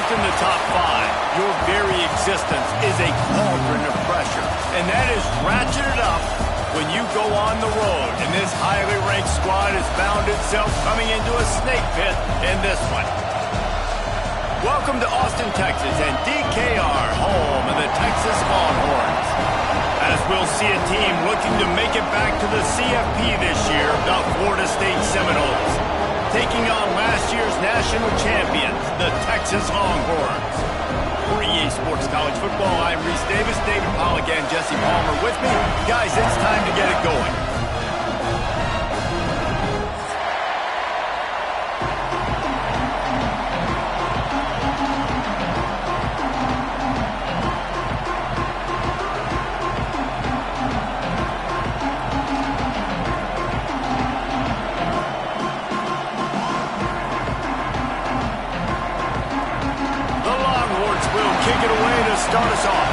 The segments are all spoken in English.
in the top five, your very existence is a cauldron of pressure. And that is ratcheted up when you go on the road. And this highly ranked squad has found itself coming into a snake pit in this one. Welcome to Austin, Texas, and DKR, home of the Texas Longhorns. As we'll see a team looking to make it back to the CFP this year, the Florida State Seminoles, taking on last year's national champions, the Texas Longhorns. For EA Sports College Football, I'm Reese Davis, David Pollack, and Jesse Palmer with me. Guys, it's time to get it going. Kick it away to start us off.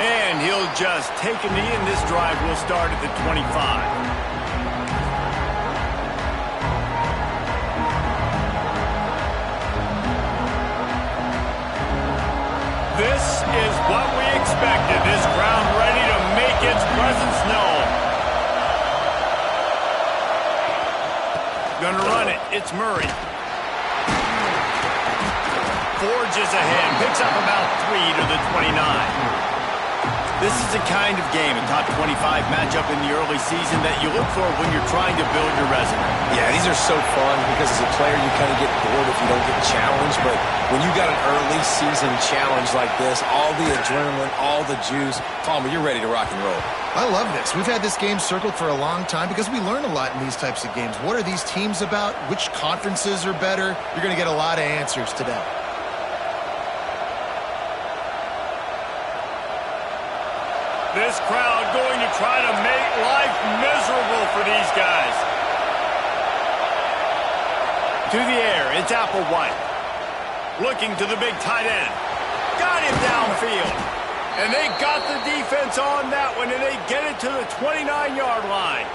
And he'll just take a knee, and this drive will start at the 25. This is what we expected. This crowd ready to make its presence known. Gonna run it. It's Murray. Forges ahead. Picks up about 3 to the 29. This is the kind of game, a top 25 matchup in the early season that you look for when you're trying to build your resume. Yeah, these are so fun because as a player you kind of get bored if you don't get challenged, but when you got an early season challenge like this, all the adrenaline, all the juice, Palmer, you're ready to rock and roll. I love this. We've had this game circled for a long time because we learn a lot in these types of games. What are these teams about? Which conferences are better? You're going to get a lot of answers today. This crowd going to try to make life miserable for these guys. To the air, it's Applewhite. Looking to the big tight end. Got him downfield. And they got the defense on that one, and they get it to the 29-yard line.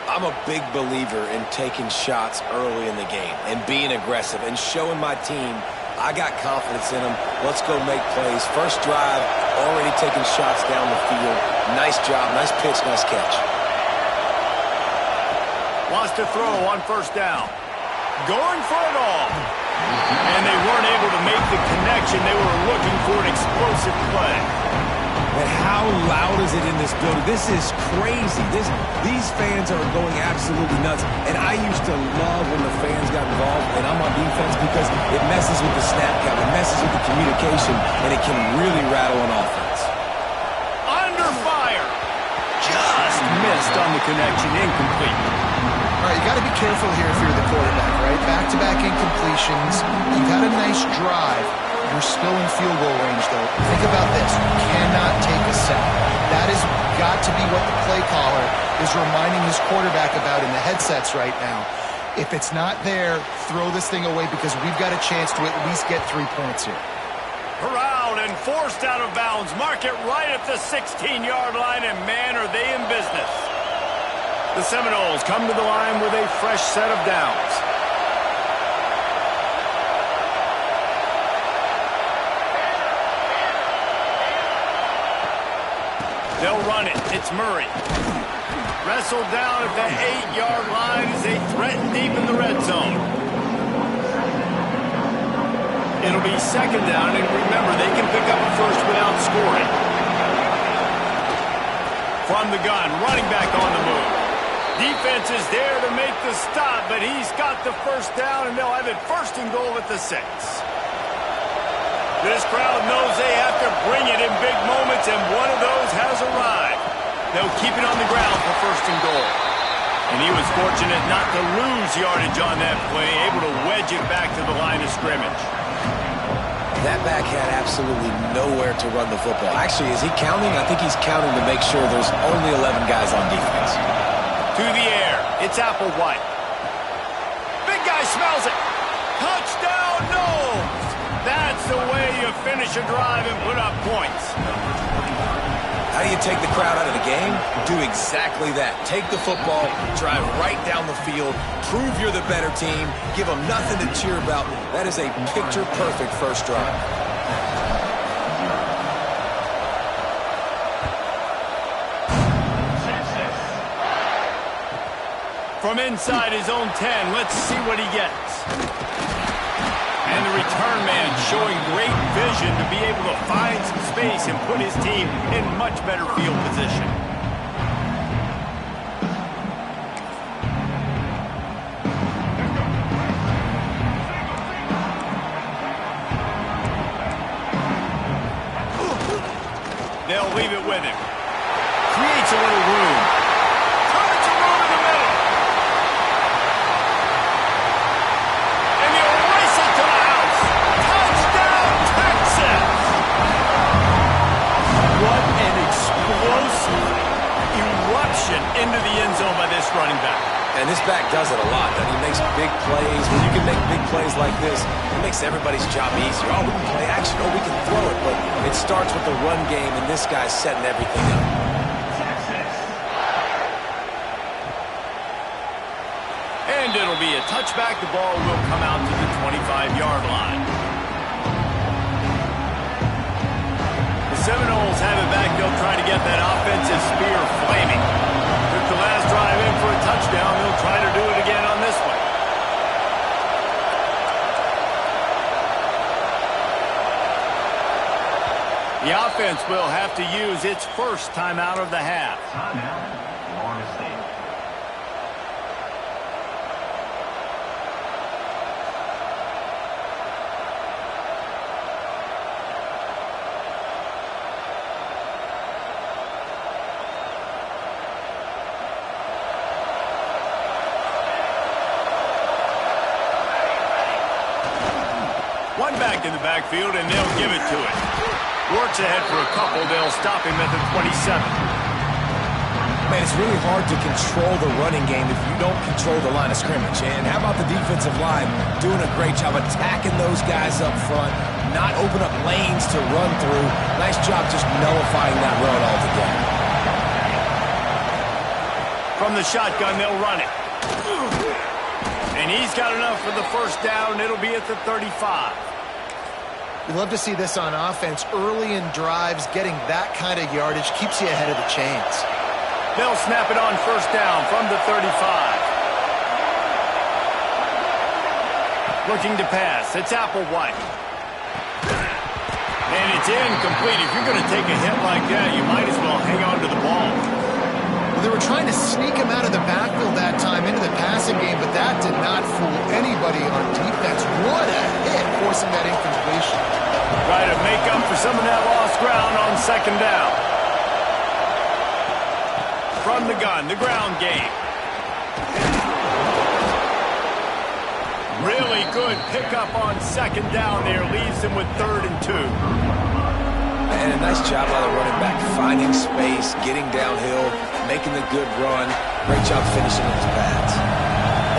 I'm a big believer in taking shots early in the game and being aggressive and showing my team I got confidence in them. Let's go make plays. First drive, already taking shots down the field. Nice job, nice pitch, nice catch. Wants to throw on first down. Going for it all. And they weren't able to make the connection. They were looking for an explosive play. And how loud is it in this building? This is crazy. These fans are going absolutely nuts. And I used to love when the fans got involved, and I'm on defense because it messes with the snap count, it messes with the communication, and it can really rattle an offense. Under fire. Just missed on the connection. Incomplete. All right, you got to be careful here if you're the quarterback, right? Back-to-back incompletions. You've had a nice drive. You're still in field goal range, though. Think about this. You cannot take a sack. That has got to be what the play caller is reminding his quarterback about in the headsets right now. If it's not there, throw this thing away because we've got a chance to at least get 3 points here. Corralled and forced out of bounds. Mark it right at the 16-yard line, and man, are they in business. The Seminoles come to the line with a fresh set of downs. They'll run it. It's Murray. Wrestled down at the 8-yard line as they threaten deep in the red zone. It'll be second down, and remember, they can pick up a first without scoring. From the gun, running back on the move. Defense is there to make the stop, but he's got the first down, and they'll have it first and goal at the 6. This crowd knows they have to bring it in big moments, and one of those has arrived. They'll keep it on the ground for first and goal. And he was fortunate not to lose yardage on that play, able to wedge it back to the line of scrimmage. That back had absolutely nowhere to run the football. Actually, is he counting? I think he's counting to make sure there's only 11 guys on defense. To the air, it's Applewhite. Big guy smells it. Touchdown, no! That's the way you to finish a drive and put up points. How do you take the crowd out of the game? Do exactly that. Take the football, drive right down the field, prove you're the better team, give them nothing to cheer about. That is a picture-perfect first drive. From inside his own 10, let's see what he gets. And the return man showing great vision to be able to find some space and put his team in much better field position. They'll leave it with him. Creates a little room. Tons of room in the middle. And he'll race it to the house. Touchdown, Texas! What an explosive eruption into the end zone by this running back. And this back does it a lot. He makes big plays. When you can make big plays like this, it makes everybody's job easier. Oh, we can play action. Oh, we can throw it. But it starts with the run game, and this guy's setting everything up. And it'll be a touchback. The ball will come out to the 25-yard line. The Seminoles have it back. They'll try to get that offensive spear flaming. Took the last drive in for a touchdown. They'll try to do it again on this one. The offense will have to use its first timeout of the half. Timeout, Florida State. One back in the backfield, and they'll give it to it. Works ahead for a couple. They'll stop him at the 27. Man, it's really hard to control the running game if you don't control the line of scrimmage. And how about the defensive line doing a great job attacking those guys up front, not open up lanes to run through. Nice job just nullifying that run altogether. From the shotgun, they'll run it. And he's got enough for the first down. It'll be at the 35. You love to see this on offense. Early in drives, getting that kind of yardage kees you ahead of the chains. They'll snap it on first down from the 35. Looking to pass. It's Applewhite. And it's incomplete. If you're going to take a hit like that, you might as well hang on to the ball. Well, they were trying to sneak him out of the backfield that time into the passing game, but that did not fool anybody on defense. What a hit, forcing that incompletion. Try to make up for some of that lost ground on second down. From the gun, the ground game. Really good pickup on second down there. Leaves him with 3rd and 2. And a nice job by the running back, finding space, getting downhill, making the good run. Great job finishing with his pads.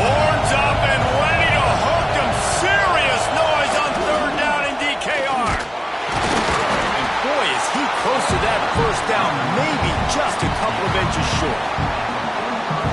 Horns up and ready to hook him. Serious noise on 3rd down in DKR. And boy, is he close to that first down, maybe just a couple of inches short.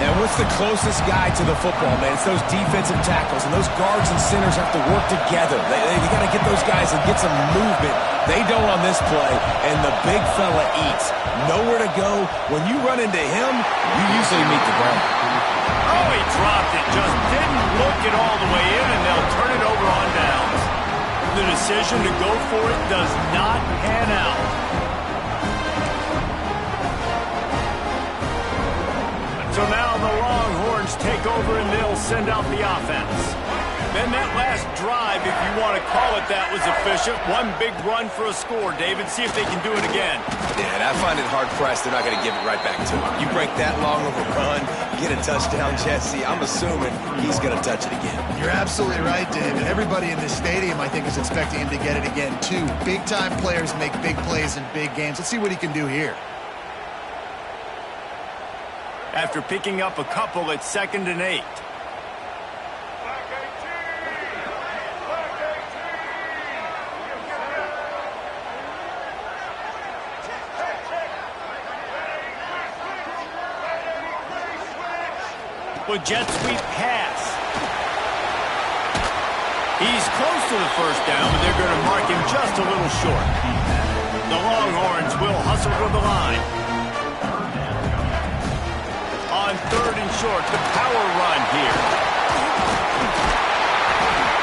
And what's the closest guy to the football, man? It's those defensive tackles, and those guards and centers have to work together. They got to get those guys and get some movement. They don't on this play, and the big fella eats. Nowhere to go. When you run into him, you usually meet the ground. Oh, he dropped it. Just didn't look it all the way in, and they'll turn it over on downs. The decision to go for it does not pan out. So now the Longhorns take over, and they'll send out the offense. Then that last drive, if you want to call it that, was efficient. One big run for a score, David. See if they can do it again. Yeah, and I find it hard-pressed they're not going to give it right back to him. You break that long of a run, get a touchdown, Jesse, I'm assuming he's going to touch it again. You're absolutely right, David. Everybody in this stadium, I think, is expecting him to get it again, too. Big-time players make big plays in big games. Let's see what he can do here. After picking up a couple, it's 2nd and 8. With jet sweep pass. He's close to the first down, but they're going to mark him just a little short. The Longhorns will hustle to the line. On 3rd and short, the power run here.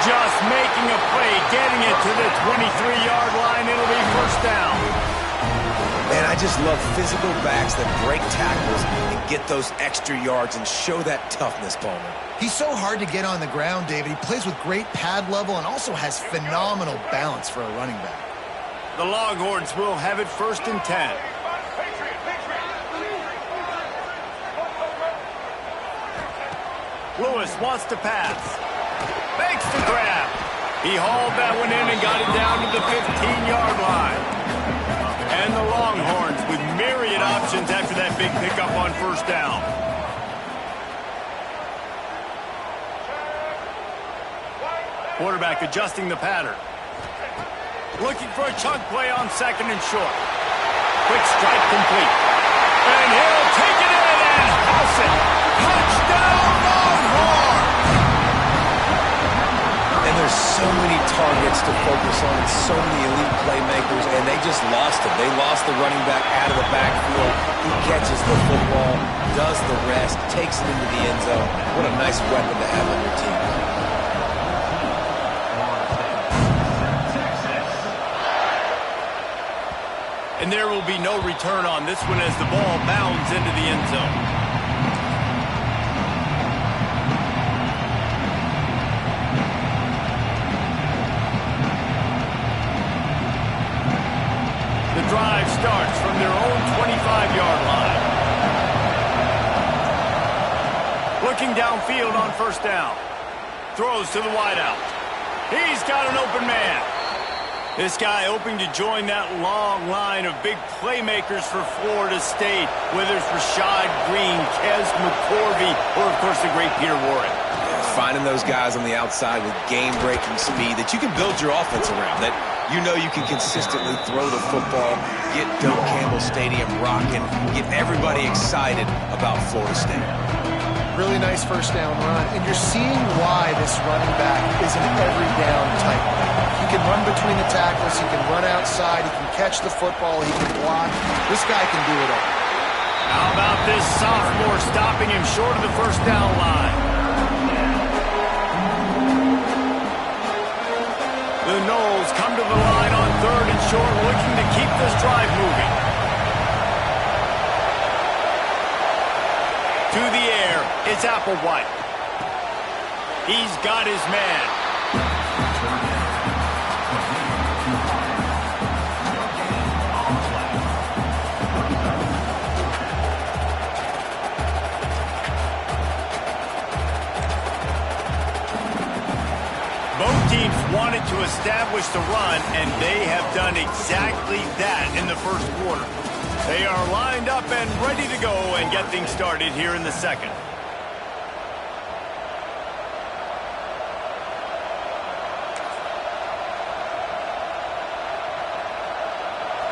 Just making a play, getting it to the 23-yard line. It'll be first down. Man, I just love physical backs that break tackles and get those extra yards and show that toughness, Palmer. He's so hard to get on the ground, David. He plays with great pad level and also has phenomenal balance for a running back. The Longhorns will have it 1st and 10. Lewis wants to pass. Makes the grab. He hauled that one in and got it down to the 15-yard line. And the Longhorns with myriad options after that big pickup on first down. Quarterback adjusting the pattern. Looking for a chunk play on 2nd and short. Quick strike complete. And he'll take it in and house it. Touchdown Longhorns! And there's so many targets to focus on and so many elite playmakers, and they just lost it. They lost the running back out of the backfield. He catches the football, does the rest, takes it into the end zone. What a nice weapon to have on your team. And there will be no return on this one as the ball bounds into the end zone. The drive starts from their own 25-yard line. Looking downfield on first down. Throws to the wideout. He's got an open man. This guy hoping to join that long line of big playmakers for Florida State, whether it's Rashad Green, Kez McCorvey, or, of course, the great Peter Warren. Finding those guys on the outside with game-breaking speed that you can build your offense around, that you know you can consistently throw the football, get Doak Campbell Stadium rocking, get everybody excited about Florida State. Really nice first down run, and you're seeing why this running back is an every down type. He can run between the tackles, he can run outside, he can catch the football, he can block. This guy can do it all. How about this sophomore stopping him short of the first down line? The Noles come to the line on 3rd and short, looking to keep this drive moving. To the air, it's Applewhite. He's got his man. Both teams wanted to establish the run, and they have done exactly that in the first quarter. They are lined up and ready to go and get things started here in the second.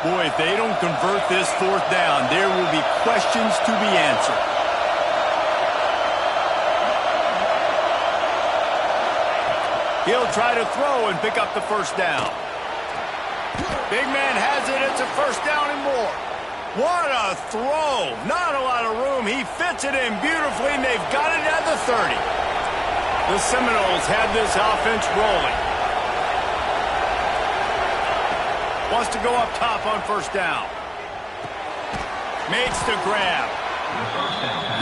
Boy, if they don't convert this 4th down, there will be questions to be answered. He'll try to throw and pick up the first down. Big man has it. It's a first down and more. What a throw. Not a lot of room. He fits it in beautifully, and they've got it at the 30. The Seminoles have this offense rolling. Wants to go up top on first down. Makes the grab.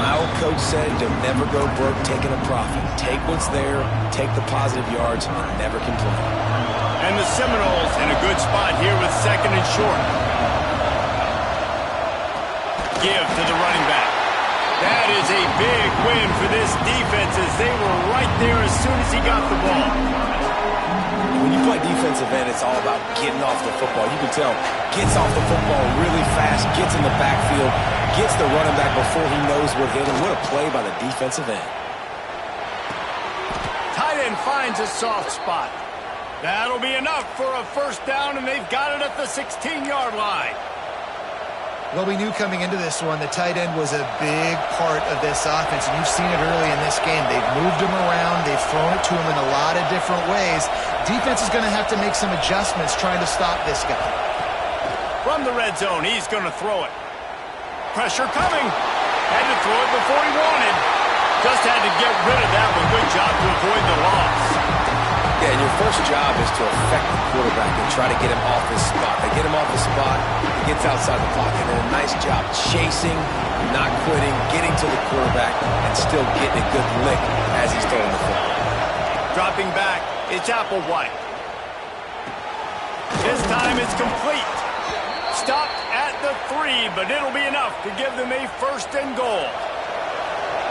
My old coach said you'll never go broke taking a profit. Take what's there, take the positive yards, and never complain. And the Seminoles in a good spot here with 2nd and short. Give to the running back. That is a big win for this defense as they were right there as soon as he got the ball. When you play defensive end, it's all about getting off the football. You can tell, gets off the football really fast, gets in the backfield, gets the running back before he knows what hit him. What a play by the defensive end. Tight end finds a soft spot. That'll be enough for a first down, and they've got it at the 16-yard line. Well, we knew coming into this one the tight end was a big part of this offense, and you've seen it early in this game. They've moved him around. They've thrown it to him in a lot of different ways. Defense is going to have to make some adjustments trying to stop this guy. From the red zone, he's going to throw it. Pressure coming. Had to throw it before he wanted. Just had to get rid of that one. Good job to avoid the loss. Yeah, and your first job is to affect the quarterback and try to get him off his spot. They get him off his spot, he gets outside the pocket, and a nice job chasing, not quitting, getting to the quarterback, and still getting a good lick as he's throwing the football. Dropping back, it's Applewhite. This time it's complete. Stopped at the 3, but it'll be enough to give them a first and goal.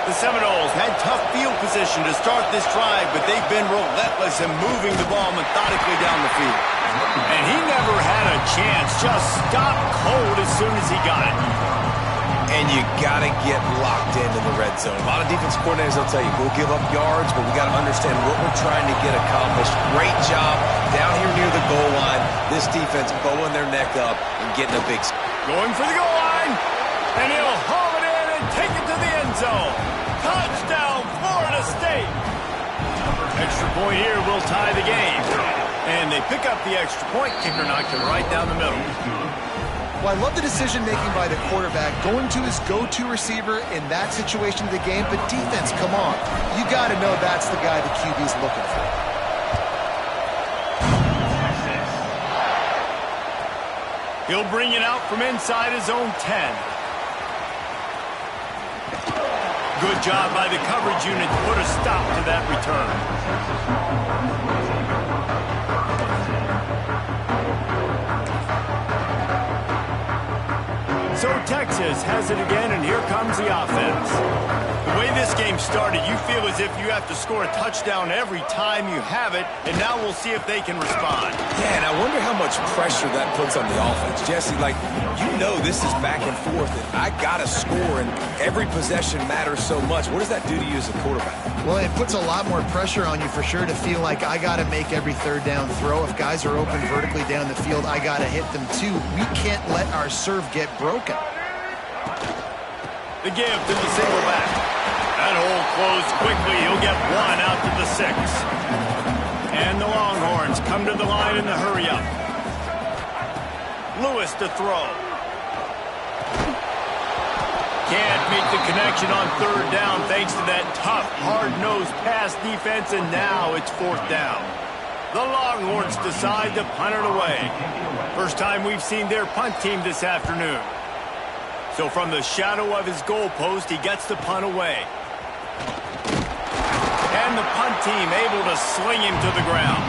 The Seminoles had tough field position to start this drive, but they've been relentless in moving the ball methodically down the field. And he never had a chance, just stopped cold as soon as he got it. And you got to get locked into the red zone. A lot of defense coordinators will tell you, we'll give up yards, but we got to understand what we're trying to get accomplished. Great job down here near the goal line. This defense bowing their neck up and getting a big... Going for the goal line, and he'll haul it in and take it to the end zone. Touchdown, Florida State. Extra point here will tie the game. And they pick up the extra point. Kicker knocked it right down the middle. Well, I love the decision-making by the quarterback, going to his go-to receiver in that situation of the game. But defense, come on. You got to know that's the guy the QB's looking for. He'll bring it out from inside his own 10. Good job by the coverage unit to put a stop to that return. So Texas has it again, and here comes the offense. The way this game started, you feel as if you have to score a touchdown every time you have it, and now we'll see if they can respond. Yeah, and I wonder how much pressure that puts on the offense. Jesse, like, you know this is back and forth, and I got to score, and every possession matters so much. What does that do to you as a quarterback? Well, it puts a lot more pressure on you for sure to feel like I got to make every third down throw. If guys are open vertically down the field, I got to hit them too. We can't let our serve get broken. The give to the single back. That hole closed quickly. He'll get one out to the 6. And the Longhorns come to the line in the hurry-up. Lewis to throw. Can't make the connection on third down thanks to that tough, hard-nosed pass defense, and now it's 4th down. The Longhorns decide to punt it away. First time we've seen their punt team this afternoon. So from the shadow of his goalpost, he gets the punt away. And the punt team able to sling him to the ground.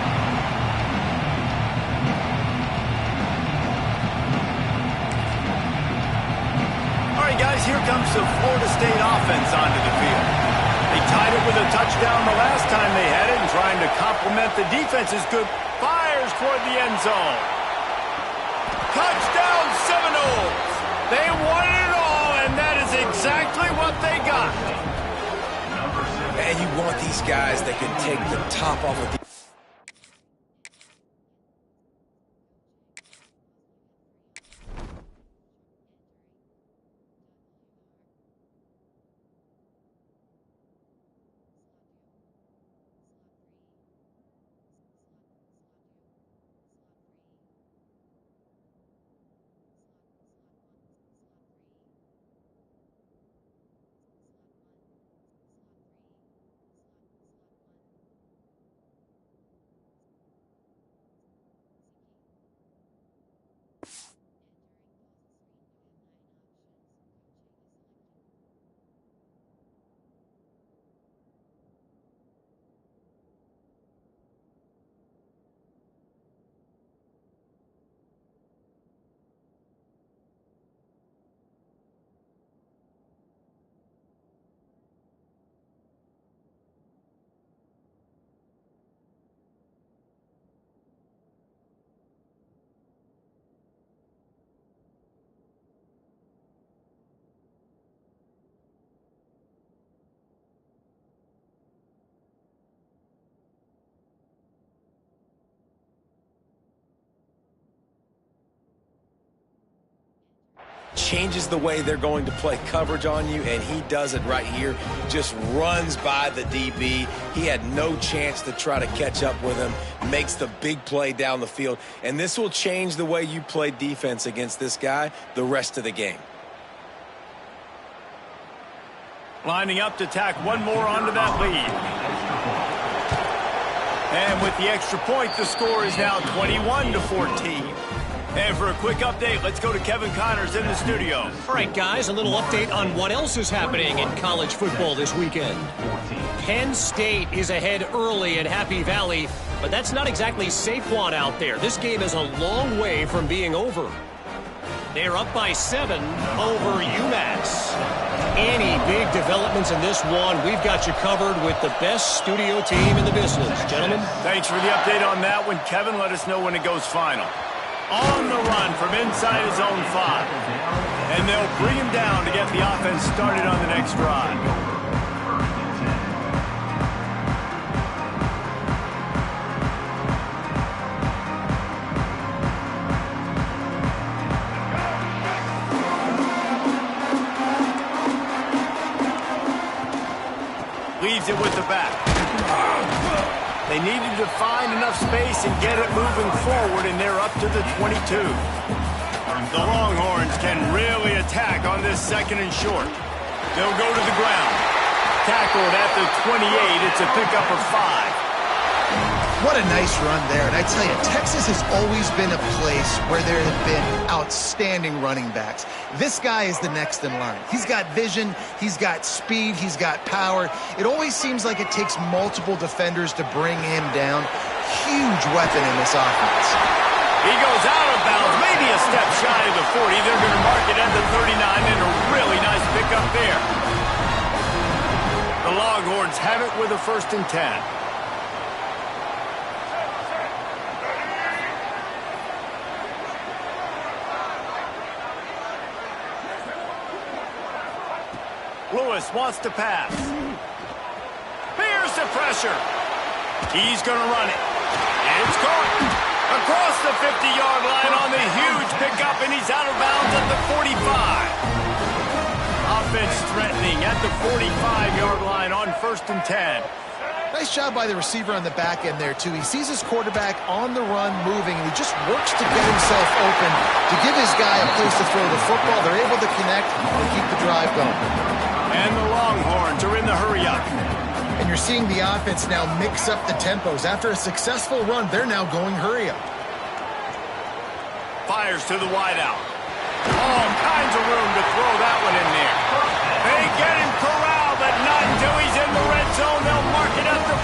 All right, guys, here comes the Florida State offense onto the field. They tied it with a touchdown the last time they had it, and trying to complement the defense's good fires toward the end zone. Touchdown, Seminoles! They won it all, and that is exactly what they got. And you want these guys that can take the top off of the... changes the way they're going to play coverage on you, and he does it right here. Just runs by the DB. He had no chance to try to catch up with him, makes the big play down the field, and this will change the way you play defense against this guy the rest of the game. Lining up to tack one more onto that lead. And with the extra point, the score is now 21-14. And for a quick update, let's go to Kevin Connors in the studio. All right, guys, a little update on what else is happening in college football this weekend. Penn State is ahead early at Happy Valley, but that's not exactly Saquon out there. This game is a long way from being over. They're up by 7 over UMass. Any big developments in this one, we've got you covered with the best studio team in the business. Gentlemen? Thanks for the update on that one. Kevin, let us know when it goes final. On the run from inside his own 5. And they'll bring him down to get the offense started on the next drive. Leaves it with the back. They needed to find enough space and get it moving forward, and they're up to the 22. The Longhorns can really attack on this 2nd and short. They'll go to the ground. Tackled at the 28. It's a pickup of 5. What a nice run there. And I tell you, Texas has always been a place where there have been outstanding running backs. This guy is the next in line. He's got vision, he's got speed, he's got power. It always seems like it takes multiple defenders to bring him down. Huge weapon in this offense. He goes out of bounds, maybe a step shy of the 40. They're going to mark it at the 39, and a really nice pickup there. The Longhorns have it with a 1st and 10. Lewis wants to pass. Bears the pressure. He's going to run it. It's caught. Across the 50-yard line on the huge pickup, and he's out of bounds at the 45. Offense threatening at the 45-yard line on 1st and 10. Nice job by the receiver on the back end there, too. He sees his quarterback on the run moving, and he just works to get himself open to give his guy a place to throw the football. They're able to connect and keep the drive going. And the Longhorns are in the hurry-up. And you're seeing the offense now mix up the tempos. After a successful run, they're now going hurry-up. Fires to the wideout. All kinds of room to throw that one in there. They get him corralled, but not until he's in the red zone. They'll mark it up to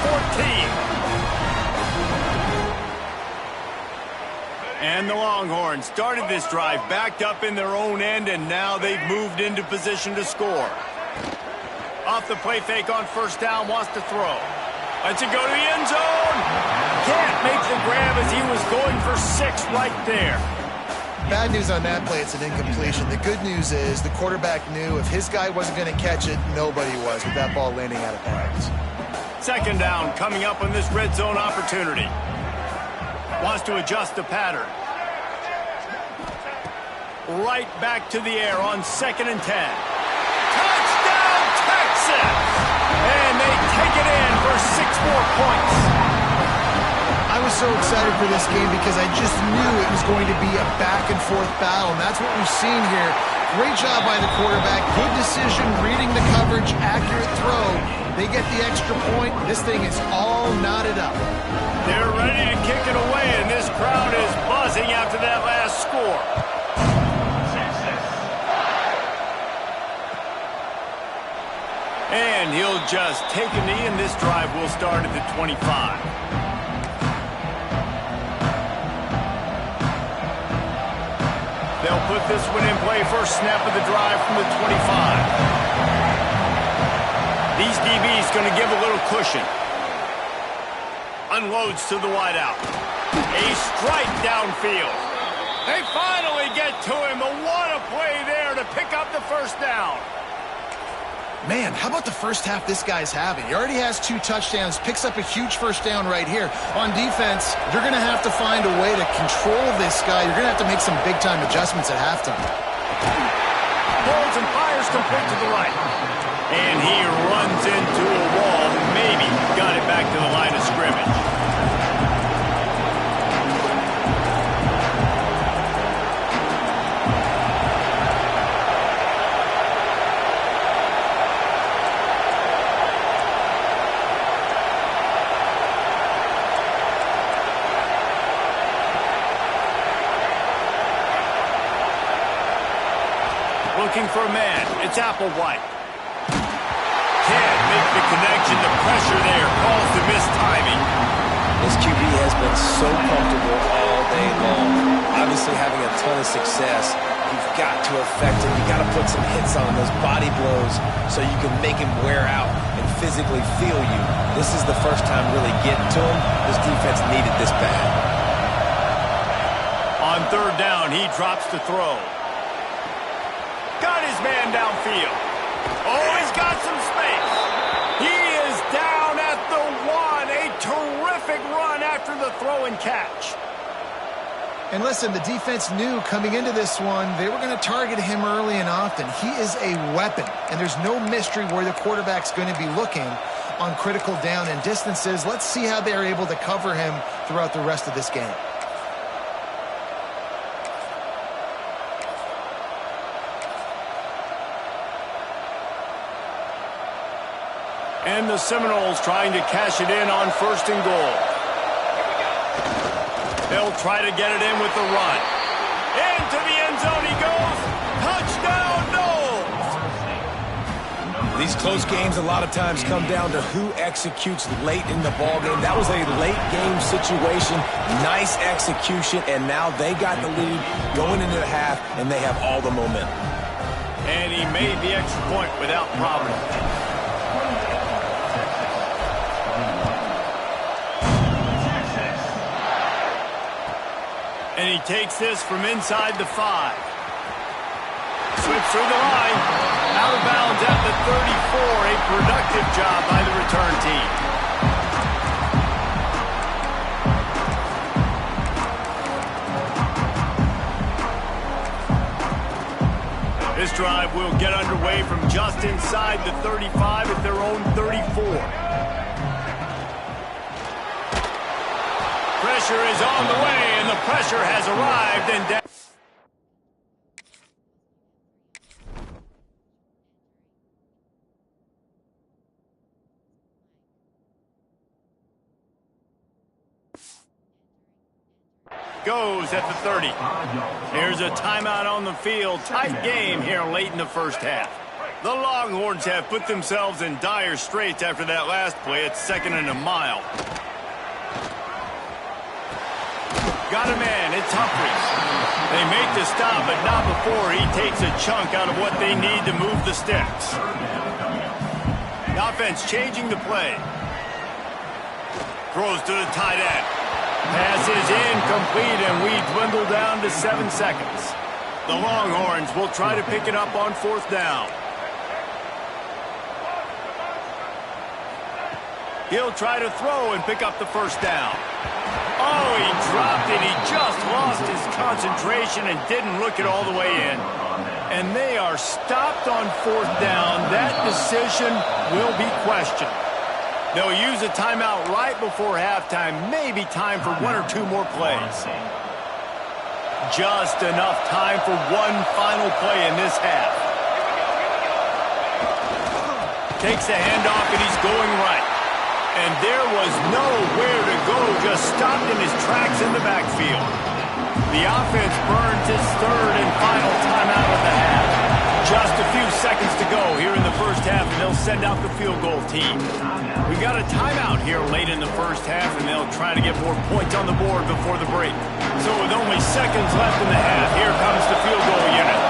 14. And the Longhorns started this drive backed up in their own end, and now they've moved into position to score. Off the play fake on 1st down, wants to throw. Lets it go to the end zone. Can't make the grab as he was going for 6 right there. Bad news on that play, it's an incompletion. The good news is the quarterback knew if his guy wasn't going to catch it, nobody was with that ball landing out of bounds. 2nd down coming up on this red zone opportunity. Wants to adjust the pattern. Right back to the air on 2nd and 10. Touchdown, Texas! And they take it in for 6 more points. I was so excited for this game because I just knew it was going to be a back-and-forth battle, and that's what we've seen here. Great job by the quarterback. Good decision, reading the coverage, accurate throw. They get the extra point. This thing is all knotted up. They're ready to kick it away, and this crowd is buzzing after that last score. And he'll just take a knee, and this drive will start at the 25. They'll put this one in play. First snap of the drive from the 25. These DBs going to give a little cushion. Unloads to the wideout. A strike downfield. They finally get to him. But what a play there to pick up the 1st down. Man, how about the first half this guy's having? He already has 2 touchdowns, picks up a huge 1st down right here. On defense, you're going to have to find a way to control this guy. You're going to have to make some big-time adjustments at halftime. pulls and fires complete to the right. And he runs into a wall. Maybe got it back to the line of scrimmage. Looking for a man. It's Applewhite. Can't make the connection. The pressure there calls the missed timing. This QB has been so comfortable all day long. Obviously having a ton of success. You've got to affect him. You've got to put some hits on him, those body blows, so you can make him wear out and physically feel you. This is the first time really getting to him. This defense needed this bad. On third down, he drops to throw. Got his man downfield. Oh, he's got some space. He is down at the one. A terrific run after the throw and catch. And listen, the defense knew coming into this one, they were going to target him early and often. He is a weapon, and there's no mystery where the quarterback's going to be looking on critical down and distances. Let's see how they're able to cover him throughout the rest of this game. And the Seminoles trying to cash it in on first and goal. They'll try to get it in with the run. Into the end zone he goes. Touchdown, Noles! These close games a lot of times come down to who executes late in the ball game. That was a late game situation. Nice execution, and now they got the lead going into the half, and they have all the momentum. And he made the extra point without problem. And he takes this from inside the 5. Slips through the line. Out of bounds at the 34. A productive job by the return team. This drive will get underway from just inside the 35 at their own 34. Pressure is on the way, and the pressure has arrived. And goes at the 30. Here's a timeout on the field. Tight game here late in the first half. The Longhorns have put themselves in dire straits after that last play. It's 2nd and a mile. Got a man, it's Humphries. They make the stop, but not before he takes a chunk out of what they need to move the sticks. The offense changing the play. Throws to the tight end. Pass is incomplete, and we dwindle down to 7 seconds. The Longhorns will try to pick it up on 4th down. He'll try to throw and pick up the first down. Oh, he dropped it. He just lost his concentration and didn't look it all the way in. And they are stopped on 4th down. That decision will be questioned. They'll use a timeout right before halftime. Maybe time for 1 or 2 more plays. Just enough time for one final play in this half. Takes a handoff, and he's going right. And there was nowhere to go, just stopped in his tracks in the backfield. The offense burns its 3rd and final timeout of the half. Just a few seconds to go here in the first half, and they'll send out the field goal team. We got a timeout here late in the first half, and they'll try to get more points on the board before the break. So with only seconds left in the half, here comes the field goal unit.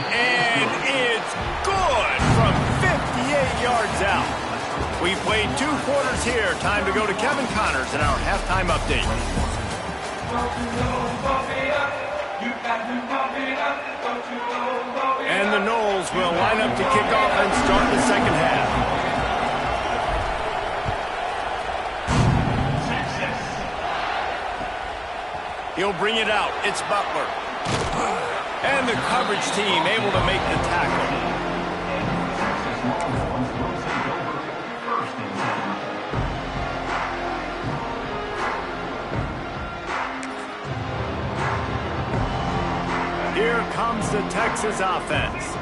And it's good from 58 yards out. We played 2 quarters here. Time to go to Kevin Connors in our halftime update. And the Noles will line up to kick off and start the second half. He'll bring it out. It's Butler. And the coverage team able to make the tackle. Here comes the Texas offense.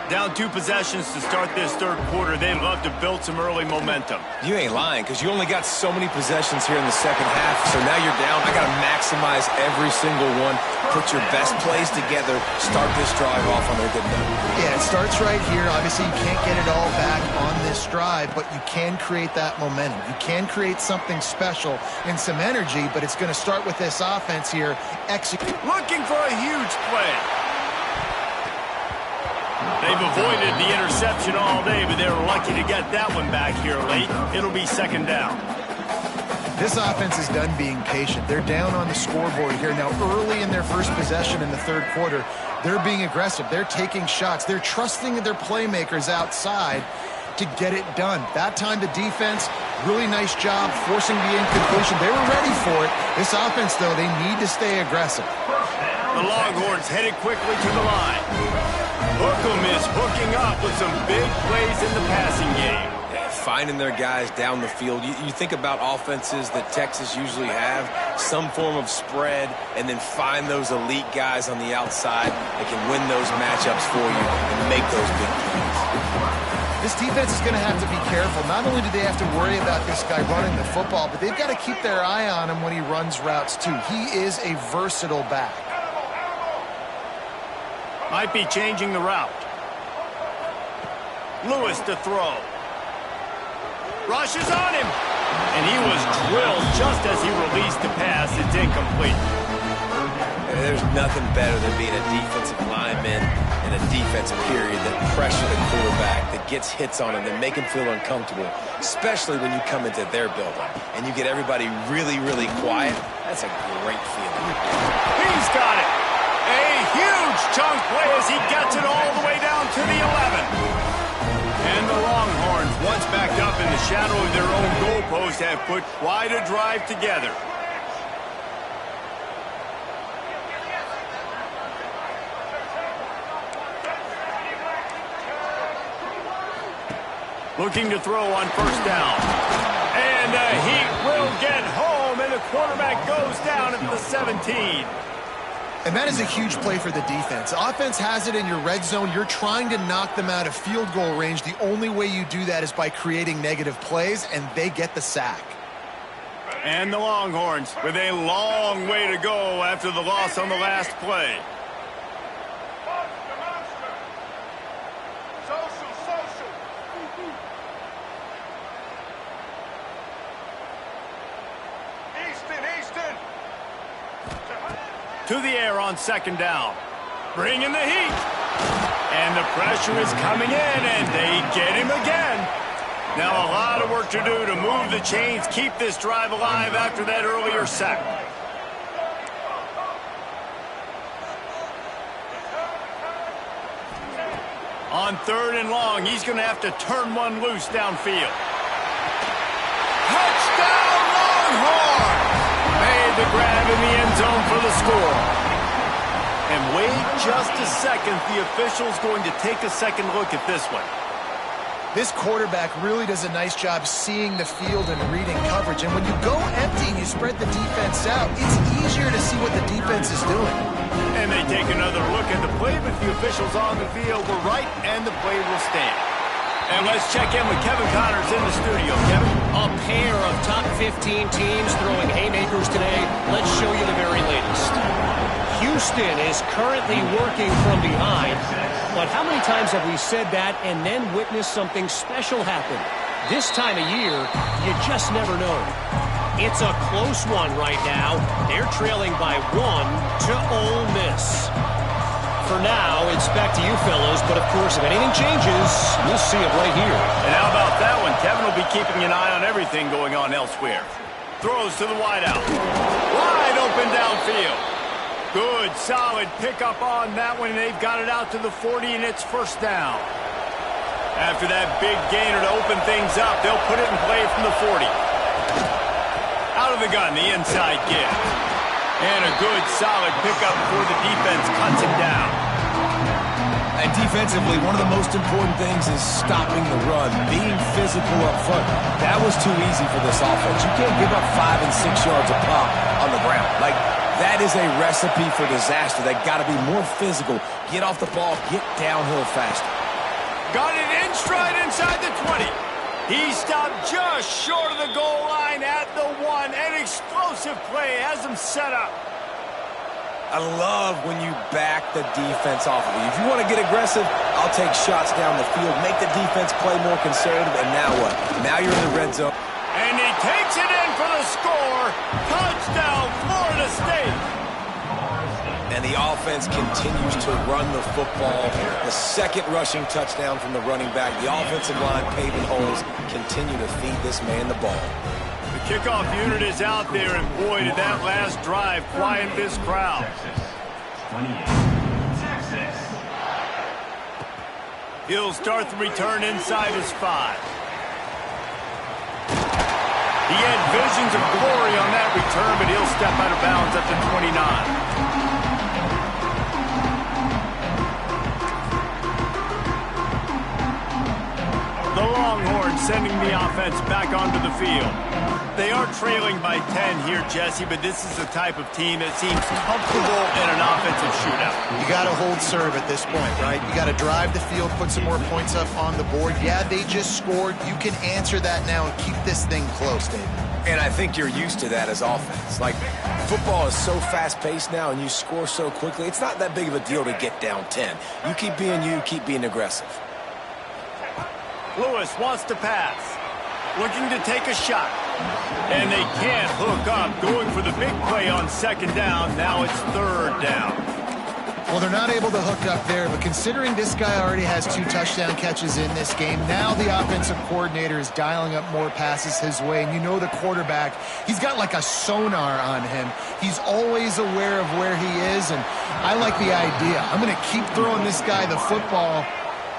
Down 2 possessions to start this third quarter. They'd love to build some early momentum. You ain't lying, because you only got so many possessions here in the second half. So now you're down. I got to maximize every single one. Put your best plays together. Start this drive off on a good note. Yeah, it starts right here. Obviously, you can't get it all back on this drive, but you can create that momentum. You can create something special and some energy, but it's going to start with this offense here. Execute. Looking for a huge play. They've avoided the interception all day, but they were lucky to get that one back here late. It'll be second down. This offense is done being patient. They're down on the scoreboard here. Now, early in their first possession in the third quarter, they're being aggressive. They're taking shots. They're trusting their playmakers outside to get it done. That time, the defense, really nice job forcing the incompletion. They were ready for it. This offense, though, they need to stay aggressive. The Longhorns headed quickly to the line. Hookham is hooking up with some big plays in the passing game. Yeah, finding their guys down the field. You think about offenses that Texas usually have, some form of spread, and then find those elite guys on the outside that can win those matchups for you and make those big plays. This defense is going to have to be careful. Not only do they have to worry about this guy running the football, but they've got to keep their eye on him when he runs routes too. He is a versatile back. Might be changing the route. Lewis to throw. Rushes on him. And he was drilled just as he released the pass. It's incomplete. And there's nothing better than being a defensive lineman in a defensive period that pressure the quarterback, that gets hits on him, that make him feel uncomfortable, especially when you come into their building and you get everybody really, really quiet. That's a great feeling. He's got it. A huge chunk play as he gets it all the way down to the 11. And the Longhorns, once backed up in the shadow of their own goalpost, have put quite a drive together. Looking to throw on first down. And the Heat will get home, and the quarterback goes down at the 17. And that is a huge play for the defense. Offense has it in your red zone. You're trying to knock them out of field goal range. The only way you do that is by creating negative plays, and they get the sack. And the Longhorns with a long way to go after the loss on the last play. To the air on second down. Bringing the heat. And the pressure is coming in, and they get him again. Now a lot of work to do to move the chains, keep this drive alive after that earlier sack. On third and long, he's going to have to turn one loose downfield. Touchdown, Longhorns! Made the grab in the end zone for the score. And wait just a second. The official's going to take a second look at this one. This quarterback really does a nice job seeing the field and reading coverage. And when you go empty and you spread the defense out, it's easier to see what the defense is doing. And they take another look at the play, but the officials on the field were right, and the play will stand. And let's check in with Kevin Connors in the studio. Kevin? A pair of top 15 teams throwing haymakers today. Let's show you the very latest. Houston is currently working from behind. But how many times have we said that and then witnessed something special happen? This time of year, you just never know. It's a close one right now. They're trailing by 1 to Ole Miss. For now, it's back to you fellows, but of course, if anything changes, we'll see it right here. And how about that one? Kevin will be keeping an eye on everything going on elsewhere. Throws to the wideout. Wide open downfield. Good, solid pickup on that one, and they've got it out to the 40, and it's first down. After that big gainer to open things up, they'll put it in play from the 40. Out of the gun, the inside give. And a good, solid pickup before the defense cuts him down. And defensively, one of the most important things is stopping the run, being physical up front. That was too easy for this offense. You can't give up 5 and 6 yards a pop on the ground. Like, that is a recipe for disaster. They got to be more physical. Get off the ball, get downhill faster. Got it in stride inside the 20. He stopped just short of the goal line at the 1. An explosive play has him set up. I love when you back the defense off of you. If you want to get aggressive, I'll take shots down the field, make the defense play more conservative, and now what? Now you're in the red zone. And he takes it in for the score. Touchdown, Florida State. And the offense continues to run the football. The second rushing touchdown from the running back. The offensive line paving holes. Continue to feed this man the ball. The kickoff unit is out there, and boy, did that last drive quiet this crowd. Texas. He'll start the return inside his 5. He had visions of glory on that return, but he'll step out of bounds at the 29. The Longhorns sending the offense back onto the field. They are trailing by 10 here, Jesse, but this is the type of team that seems comfortable in an offensive shootout. You got to hold serve at this point, right? You got to drive the field, put some more points up on the board. Yeah, they just scored. You can answer that now and keep this thing close, David. And I think you're used to that as offense. Like, football is so fast-paced now and you score so quickly, it's not that big of a deal to get down 10. You keep being aggressive. Lewis wants to pass. Looking to take a shot. And they can't hook up. Going for the big play on second down. Now it's third down. Well, they're not able to hook up there, but considering this guy already has 2 touchdown catches in this game, now the offensive coordinator is dialing up more passes his way. And you know the quarterback, he's got like a sonar on him. He's always aware of where he is, and I like the idea. I'm going to keep throwing this guy the football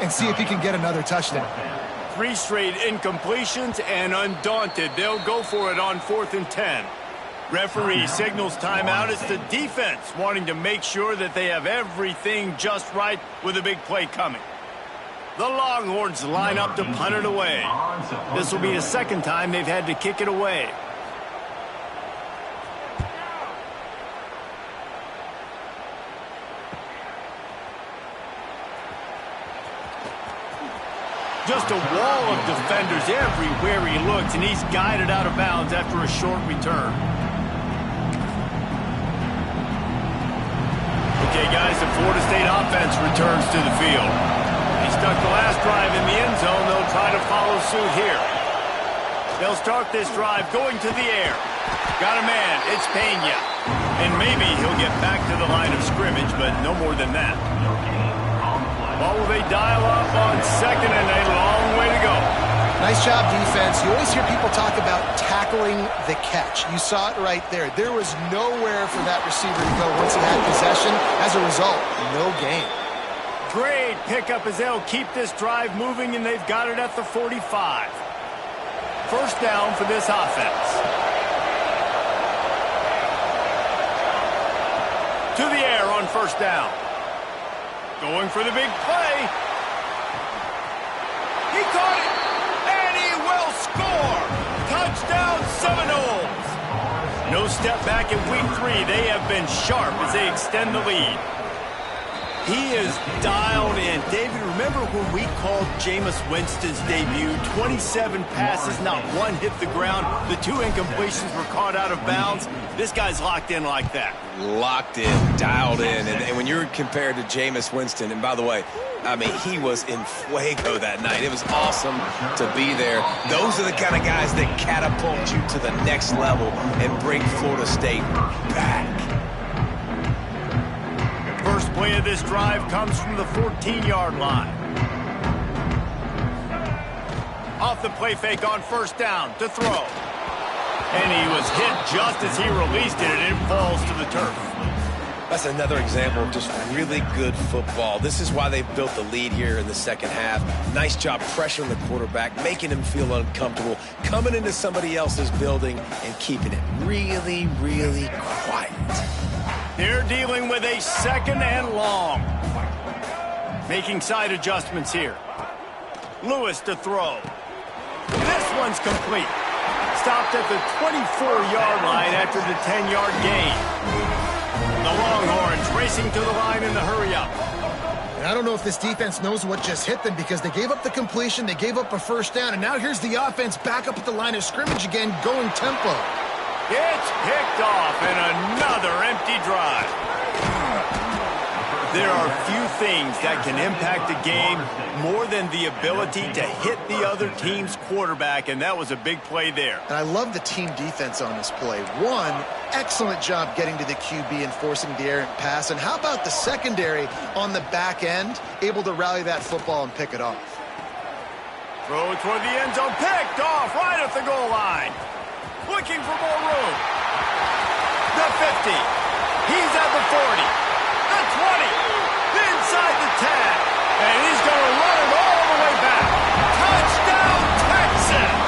and see if he can get another touchdown. 3 straight incompletions, and undaunted, they'll go for it on 4th and 10. Referee signals timeout. It's the defense wanting to make sure that they have everything just right with a big play coming. The Longhorns line up to punt it away. This will be the second time they've had to kick it away. Just a wall of defenders everywhere he looks, and he's guided out of bounds after a short return. Okay, guys, the Florida State offense returns to the field. He stuck the last drive in the end zone. They'll try to follow suit here. They'll start this drive going to the air. Got a man. It's Pena. And maybe he'll get back to the line of scrimmage, but no more than that. Well, will they dial up on second, and a long way to go. Nice job, defense. You always hear people talk about tackling the catch. You saw it right there. There was nowhere for that receiver to go once he had possession. As a result, no gain. Great pickup as they'll keep this drive moving, and they've got it at the 45. First down for this offense. To the air on first down. Going for the big play. He caught it, and he will score. Touchdown Seminoles. No step back in week 3. They have been sharp as they extend the lead. He is dialed in. David, remember when we called Jameis Winston's debut? 27 passes, not one hit the ground. The 2 incompletions were caught out of bounds. This guy's locked in like that. Locked in, dialed in. And when you're compared to Jameis Winston, and by the way, I mean, he was in fuego that night. It was awesome to be there. Those are the kind of guys that catapult you to the next level and bring Florida State back. First play of this drive comes from the 14-yard line. Off the play fake on first down to throw. And he was hit just as he released it, and it falls to the turf. That's another example of just really good football. This is why they've built the lead here in the second half. Nice job pressuring the quarterback, making him feel uncomfortable, coming into somebody else's building and keeping it really, really quiet. They're dealing with a second and long. Making side adjustments here. Lewis to throw. This one's complete. Stopped at the 24-yard line after the 10-yard gain. The Longhorns racing to the line in the hurry-up. And I don't know if this defense knows what just hit them because they gave up the completion, they gave up a first down, and now here's the offense back up at the line of scrimmage again, going tempo. It's picked off and another empty drive. There are few things that can impact a game more than the ability to hit the other team's quarterback, and that was a big play there. And I love the team defense on this play. One, excellent job getting to the QB and forcing the errant pass. And how about the secondary on the back end, able to rally that football and pick it off? Throw toward the end zone, picked off right at the goal line. Looking for more room. The 50. He's at the 40. The 20. Inside the 10. And he's going to run it all the way back. Touchdown, Texas!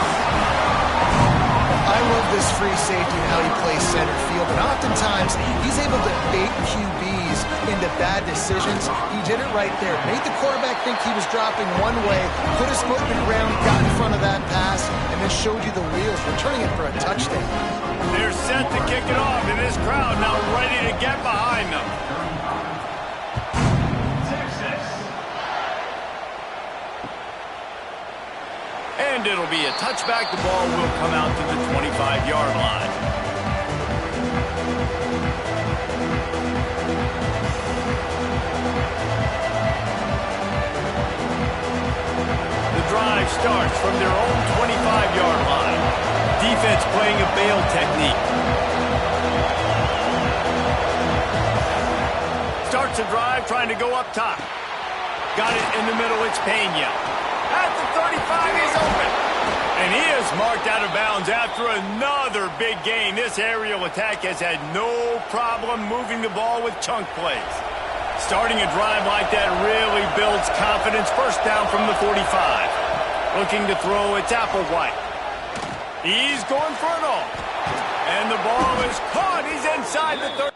I love this free safety and how he plays center field, but oftentimes he's able to bait QBs into bad decisions. He did it right there. Made the quarterback think he was dropping one way, put his foot in the ground, got in front of that pass, and then showed you the wheels, returning it for a touchdown. They're set to kick it off, and this crowd now ready to get behind them. And it'll be a touchback. The ball will come out to the 25-yard line. The drive starts from their own 25-yard line. Defense playing a bail technique. Starts a drive trying to go up top. Got it in the middle. It's Pena. At the 35, he's open. And he is marked out of bounds after another big gain. This aerial attack has had no problem moving the ball with chunk plays. Starting a drive like that really builds confidence. First down from the 45. Looking to throw, it's Applewhite. He's going for it all. And the ball is caught. He's inside the 30.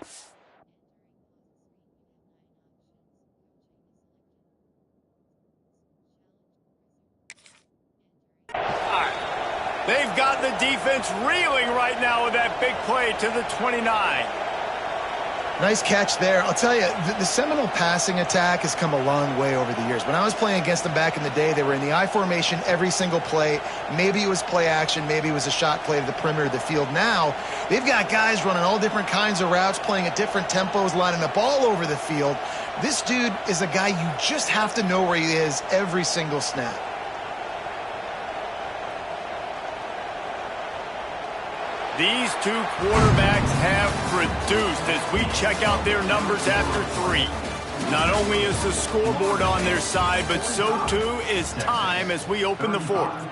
They've got the defense reeling right now with that big play to the 29. Nice catch there. I'll tell you, the Seminole passing attack has come a long way over the years. When I was playing against them back in the day, they were in the I formation every single play. Maybe it was play action. Maybe it was a shot play to the perimeter of the field. Now, they've got guys running all different kinds of routes, playing at different tempos, lining up all over the field. This dude is a guy you just have to know where he is every single snap. These two quarterbacks have produced as we check out their numbers after 3. Not only is the scoreboard on their side, but so too is time as we open the 4th.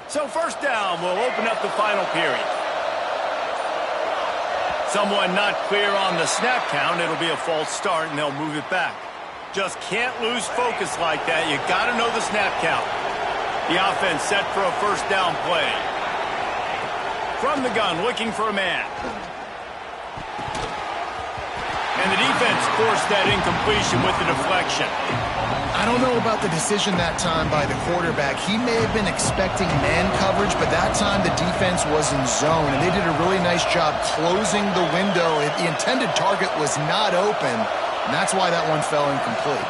So first down, we'll open up the final period. Someone not clear on the snap count. It'll be a false start, and they'll move it back. Just can't lose focus like that. You got to know the snap count. The offense set for a first down play. From the gun, looking for a man. And the defense forced that incompletion with the deflection. I don't know about the decision that time by the quarterback. He may have been expecting man coverage, but that time the defense was in zone, and they did a really nice job closing the window. The intended target was not open, and that's why that one fell incomplete.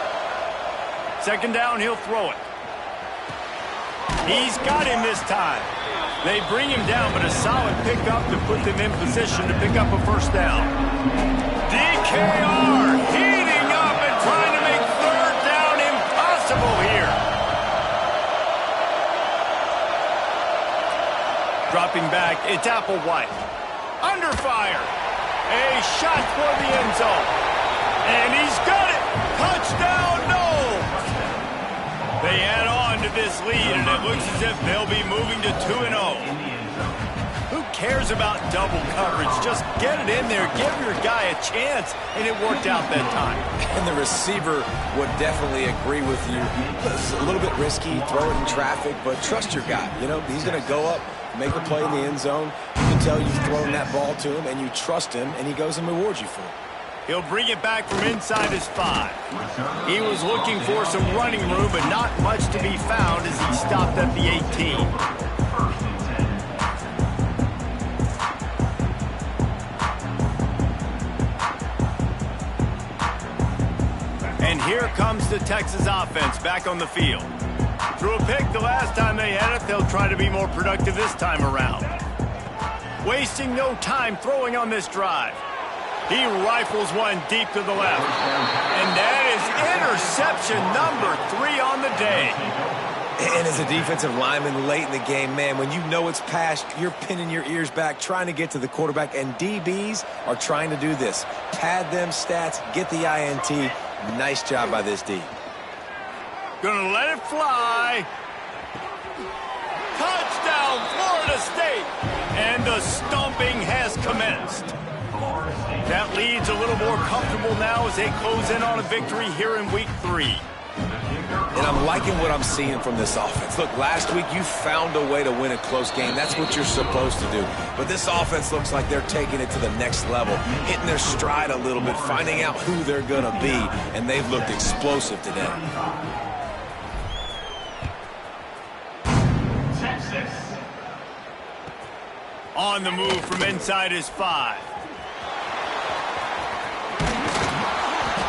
Second down, he'll throw it. He's got him this time. They bring him down, but a solid pickup to put them in position to pick up a first down. DKR heating up and trying to make third down impossible here. Dropping back, it's Applewhite. Under fire. A shot for the end zone. this lead, and it looks as if they'll be moving to 2-0. Who cares about double coverage? Just get it in there, give your guy a chance, and it worked out that time. And the receiver would definitely agree with you. It's a little bit risky, throw it in traffic, but trust your guy. You know, he's going to go up, make a play in the end zone. You can tell you've thrown that ball to him, and you trust him, and he goes and rewards you for it. He'll bring it back from inside his 5. He was looking for some running room, but not much to be found as he stopped at the 18. And here comes the Texas offense back on the field. Threw a pick the last time they had it. They'll try to be more productive this time around. Wasting no time throwing on this drive. He rifles one deep to the left. And that is interception number 3 on the day. And as a defensive lineman late in the game, man, when you know it's past, you're pinning your ears back, trying to get to the quarterback. And DBs are trying to do this. Pad them stats, get the INT. Nice job by this D. Gonna let it fly. Touchdown, Florida State. And the stomping has commenced. That lead's a little more comfortable now as they close in on a victory here in week 3. And I'm liking what I'm seeing from this offense. Look, last week you found a way to win a close game. That's what you're supposed to do. But this offense looks like they're taking it to the next level, hitting their stride a little bit, finding out who they're going to be, and they've looked explosive today. Texas. On the move from inside his 5.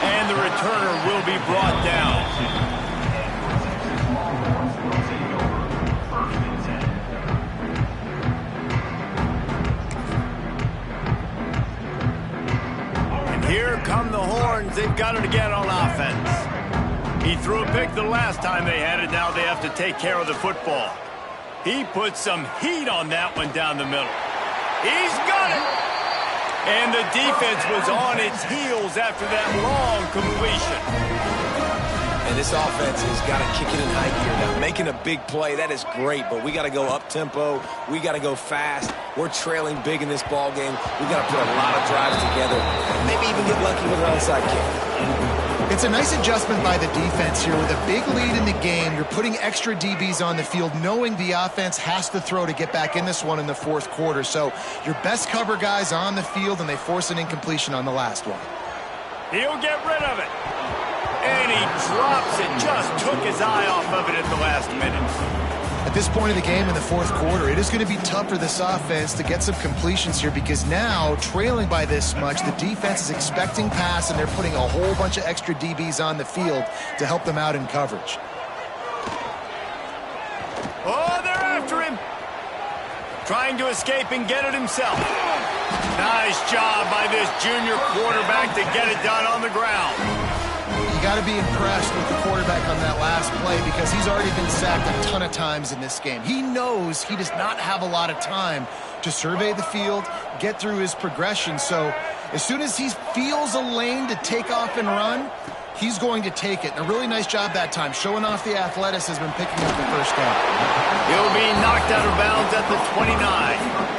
And the returner will be brought down. And here come the horns. They've got it again on offense. He threw a pick the last time they had it. Now they have to take care of the football. He put some heat on that one down the middle. He's got it. And the defense was on its heels after that long completion. And this offense has got to kick it in high gear now. Making a big play, that is great, but we got to go up-tempo. We got to go fast. We're trailing big in this ball game. We got to put a lot of drives together. Maybe even get lucky with an onside kick. It's a nice adjustment by the defense here. With a big lead in the game, you're putting extra DBs on the field, knowing the offense has to throw to get back in this one in the 4th quarter. So your best cover guys on the field, and they force an incompletion on the last one. He'll get rid of it. And he drops it. Just took his eye off of it at the last minute. At this point of the game in the 4th quarter, it is going to be tough for this offense to get some completions here, because now, trailing by this much, the defense is expecting pass, and they're putting a whole bunch of extra DBs on the field to help them out in coverage. Oh, they're after him. Trying to escape and get it himself. Nice job by this junior quarterback to get it done on the ground. You got to be impressed with the quarterback on that last play, because he's already been sacked a ton of times in this game. He knows he does not have a lot of time to survey the field, get through his progression. So as soon as he feels a lane to take off and run, he's going to take it. And a really nice job that time, showing off the athleticism and picking up the first down. He'll be knocked out of bounds at the 29.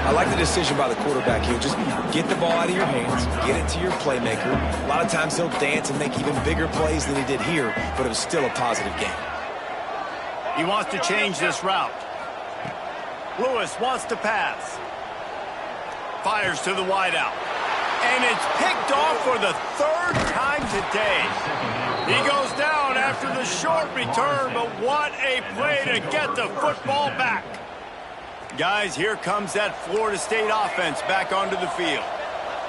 I like the decision by the quarterback here. Just get the ball out of your hands, get it to your playmaker. A lot of times he'll dance and make even bigger plays than he did here, but it was still a positive game. He wants to change this route. Lewis wants to pass. Fires to the wideout. And it's picked off for the 3rd time today. He goes down after the short return, but what a play to get the football back. Guys, here comes that Florida State offense back onto the field.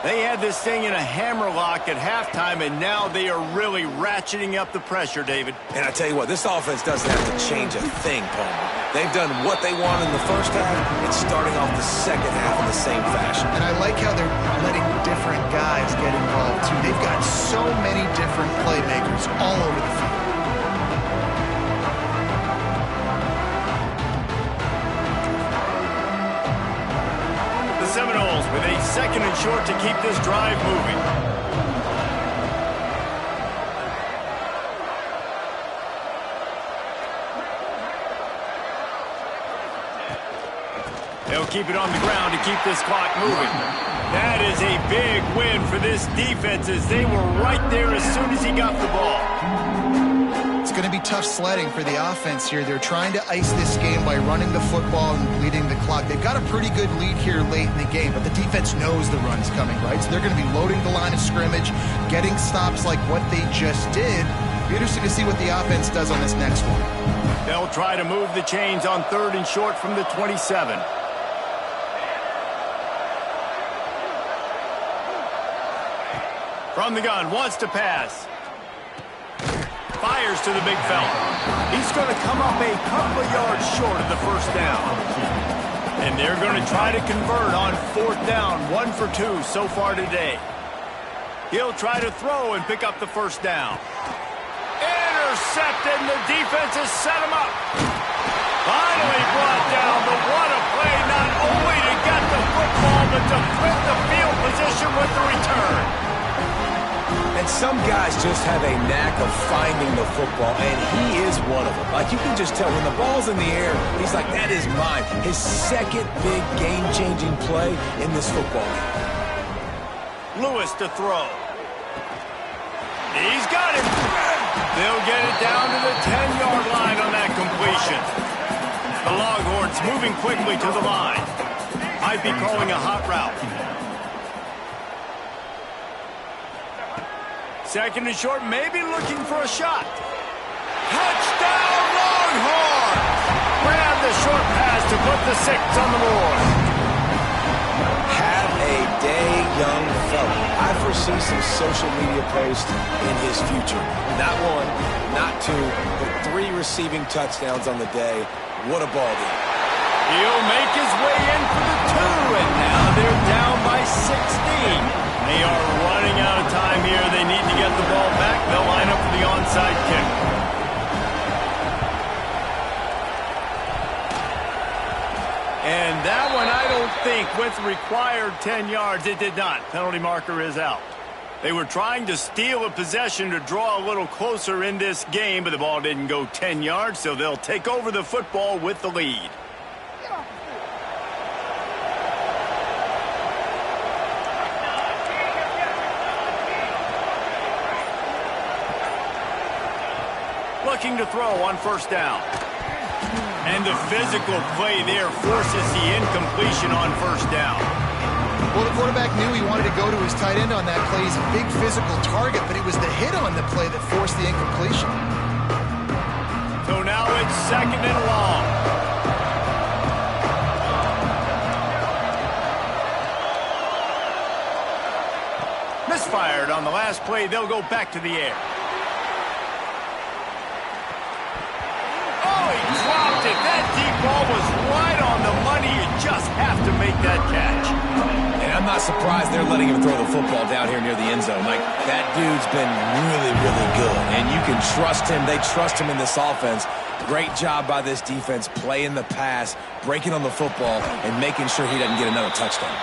They had this thing in a hammerlock at halftime, and now they are really ratcheting up the pressure, David. And I tell you what, this offense doesn't have to change a thing, Palmer. They've done what they want in the first half and starting off the second half in the same fashion. And I like how they're letting different guys get involved, too. They've got so many different playmakers all over the field. Seminoles with a 2nd and short to keep this drive moving. They'll keep it on the ground to keep this clock moving. That is a big win for this defense as they were right there as soon as he got the ball. It's going to be tough sledding for the offense here. They're trying to ice this game by running the football and bleeding the clock. They've got a pretty good lead here late in the game, but the defense knows the run's coming, right? So they're going to be loading the line of scrimmage, getting stops like what they just did. Be interesting to see what the offense does on this next one. They'll try to move the chains on 3rd and short from the 27. From the gun, wants to pass. Fires to the big fella. He's going to come up a couple of yards short of the first down. And they're going to try to convert on 4th down. 1 for 2 so far today. He'll try to throw and pick up the first down. Intercepted, and the defense has set him up. Finally brought down, but what a play, not only to get the football, but to flip the field position with the return. And some guys just have a knack of finding the football, and he is one of them. Like, you can just tell when the ball's in the air, he's like, that is mine. His second big game-changing play in this football game. Lewis to throw. He's got him. They'll get it down to the 10-yard line on that completion. The Longhorns moving quickly to the line. Might be calling a hot route. 2nd and short, maybe looking for a shot. Touchdown, Longhorns! Grab the short pass to put the 6 on the board. Have a day, young fella. I foresee some social media posts in his future. Not 1, not 2, but 3 receiving touchdowns on the day. What a ball game. He'll make his way in for the 2, and now they're down by 16. They are running out of time here. They need to get the ball back. They'll line up for the onside kick. And that one, I don't think, with required 10 yards, it did not. Penalty marker is out. They were trying to steal a possession to draw a little closer in this game, but the ball didn't go 10 yards, so they'll take over the football with the lead. Looking to throw on 1st down. And the physical play there forces the incompletion on 1st down. Well, the quarterback knew he wanted to go to his tight end on that play. He's a big physical target, but it was the hit on the play that forced the incompletion. So now it's 2nd and long. Misfired on the last play. They'll go back to the air. Dropped it. That deep ball was right on the money. You just have to make that catch. And I'm not surprised they're letting him throw the football down here near the end zone. Like, that dude's been really, really good. And you can trust him. They trust him in this offense. Great job by this defense playing the pass, breaking on the football, and making sure he doesn't get another touchdown.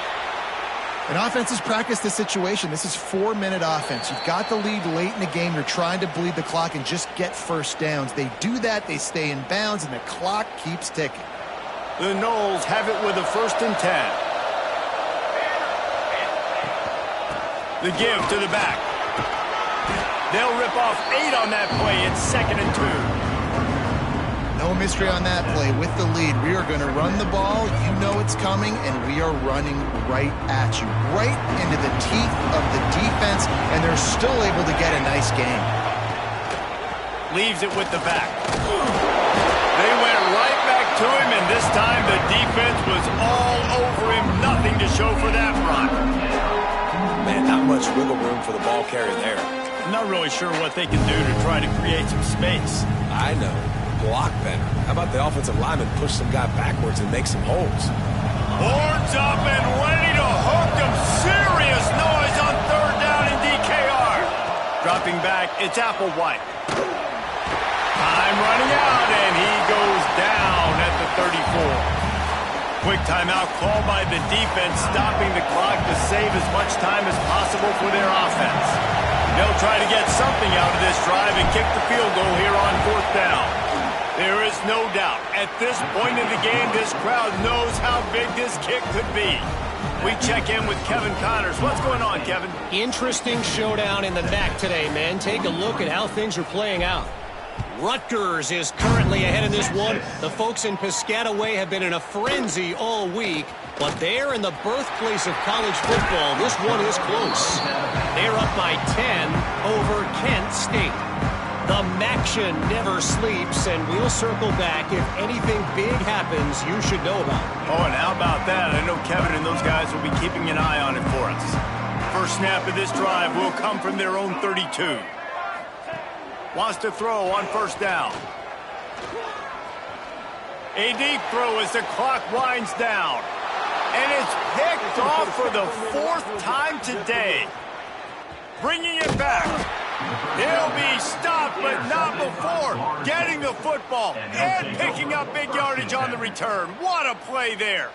And offenses practice this situation. This is 4-minute offense. You've got the lead late in the game. You're trying to bleed the clock and just get first downs. They do that. They stay in bounds, and the clock keeps ticking. The Noles have it with a 1st and 10. The give to the back. They'll rip off 8 on that play. It's 2nd and 2. No mystery on that play. With the lead, we are going to run the ball. You know it's coming, and we are running right at you. Right into the teeth of the defense, and they're still able to get a nice game. Leaves it with the back. They went right back to him, and this time the defense was all over him. Nothing to show for that run. Man, not much wiggle room for the ball carrier there. I'm not really sure what they can do to try to create some space. I know. Block better. How about the offensive lineman push some guy backwards and make some holes? Horns up and ready to hook him. Serious noise on 3rd down in DKR. Dropping back, it's Applewhite. Time running out, and he goes down at the 34. Quick timeout called by the defense, stopping the clock to save as much time as possible for their offense. They'll try to get something out of this drive and kick the field goal here on 4th down. There is no doubt. At this point in the game, this crowd knows how big this kick could be. We check in with Kevin Connors. What's going on, Kevin? Interesting showdown in the MAC today, man. Take a look at how things are playing out. Rutgers is currently ahead in this one. The folks in Piscataway have been in a frenzy all week, but they're in the birthplace of college football. This one is close. They're up by 10 over Kent State. The MACtion never sleeps, and we'll circle back if anything big happens you should know about. Oh, and how about that? I know Kevin and those guys will be keeping an eye on it for us. First snap of this drive will come from their own 32. Wants to throw on first down. A deep throw as the clock winds down. And it's picked off for the 4th time today. Bringing it back. He'll be stopped, but not before getting the football and picking up big yardage on the return. What a play there.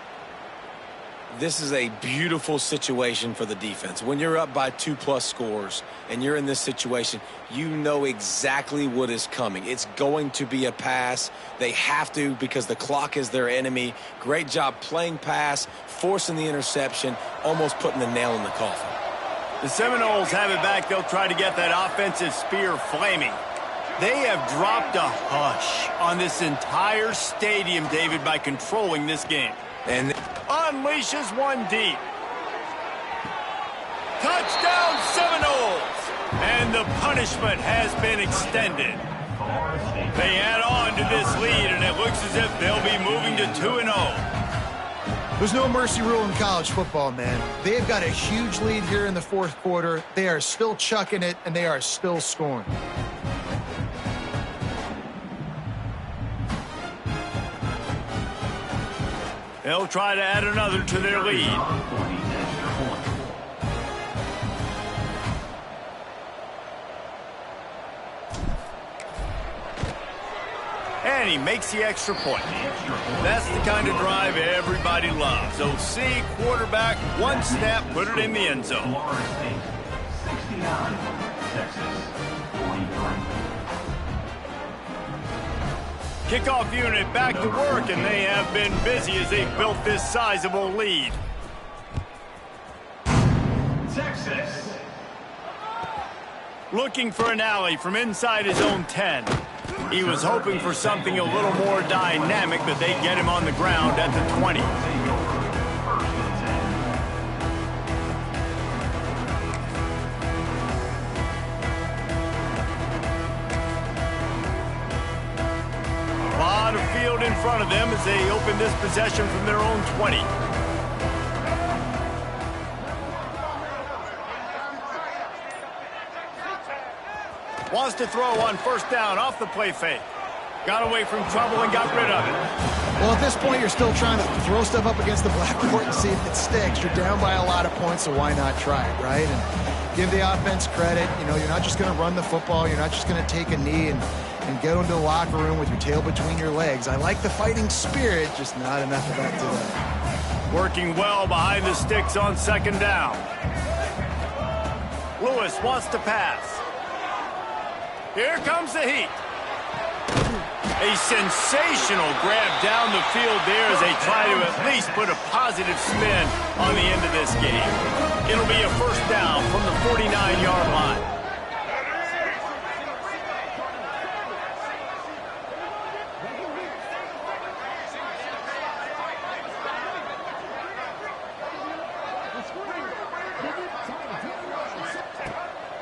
This is a beautiful situation for the defense. When you're up by 2+ scores and you're in this situation, you know exactly what is coming. It's going to be a pass. They have to because the clock is their enemy. Great job playing pass, forcing the interception, almost putting the nail in the coffin. The Seminoles have it back. They'll try to get that offensive spear flaming. They have dropped a hush on this entire stadium, David, by controlling this game. And unleashes one deep. Touchdown Seminoles! And the punishment has been extended. They add on to this lead, and it looks as if they'll be moving to 2-0. There's no mercy rule in college football, man. They've got a huge lead here in the 4th quarter. They are still chucking it, and they are still scoring. They'll try to add another to their lead. And he makes the extra point. That's the kind of drive everybody loves. OC, quarterback, one snap, put it in the end zone. Kickoff unit back to work, and they have been busy as they built this sizable lead. Texas. Looking for an alley from inside his own 10. He was hoping for something a little more dynamic, but they get him on the ground at the 20. A lot of field in front of them as they open this possession from their own 20. Wants to throw on first down off the play fake. Got away from trouble and got rid of it. Well, at this point, you're still trying to throw stuff up against the blackboard and see if it sticks. You're down by a lot of points, so why not try it, right? And give the offense credit. You know, you're not just going to run the football. You're not just going to take a knee and go into the locker room with your tail between your legs. I like the fighting spirit, just not enough of that today. Working well behind the sticks on second down. Lewis wants to pass. Here comes the heat. A sensational grab down the field there as they try to at least put a positive spin on the end of this game. It'll be a first down from the 49-yard line.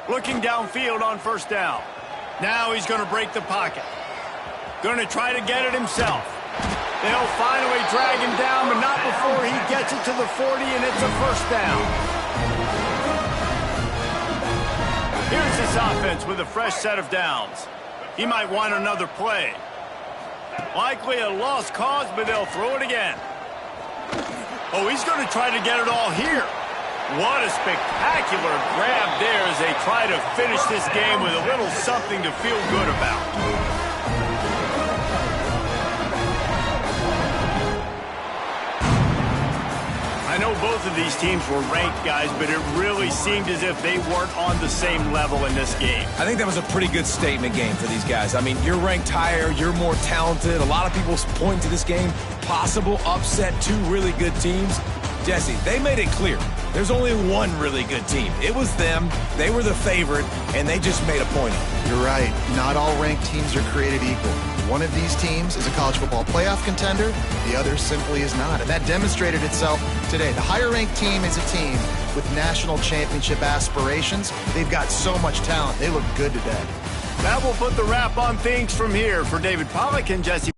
Looking downfield on first down. Now he's going to break the pocket. Going to try to get it himself. They'll finally drag him down, but not before he gets it to the 40, and it's a first down. Here's this offense with a fresh set of downs. He might want another play. Likely a lost cause, but they'll throw it again. Oh, he's going to try to get it all here. What a spectacular grab there as they try to finish this game with a little something to feel good about. I know both of these teams were ranked, guys, but it really seemed as if they weren't on the same level in this game. I think that was a pretty good statement game for these guys. I mean, you're ranked higher, you're more talented. A lot of people point to this game, possible upset, two really good teams. Jesse, they made it clear. There's only one really good team. It was them. They were the favorite, and they just made a point of it. You're right. Not all ranked teams are created equal. One of these teams is a college football playoff contender. The other simply is not. And that demonstrated itself today. The higher-ranked team is a team with national championship aspirations. They've got so much talent. They look good today. That will put the wrap on things from here. For David Pollack and Jesse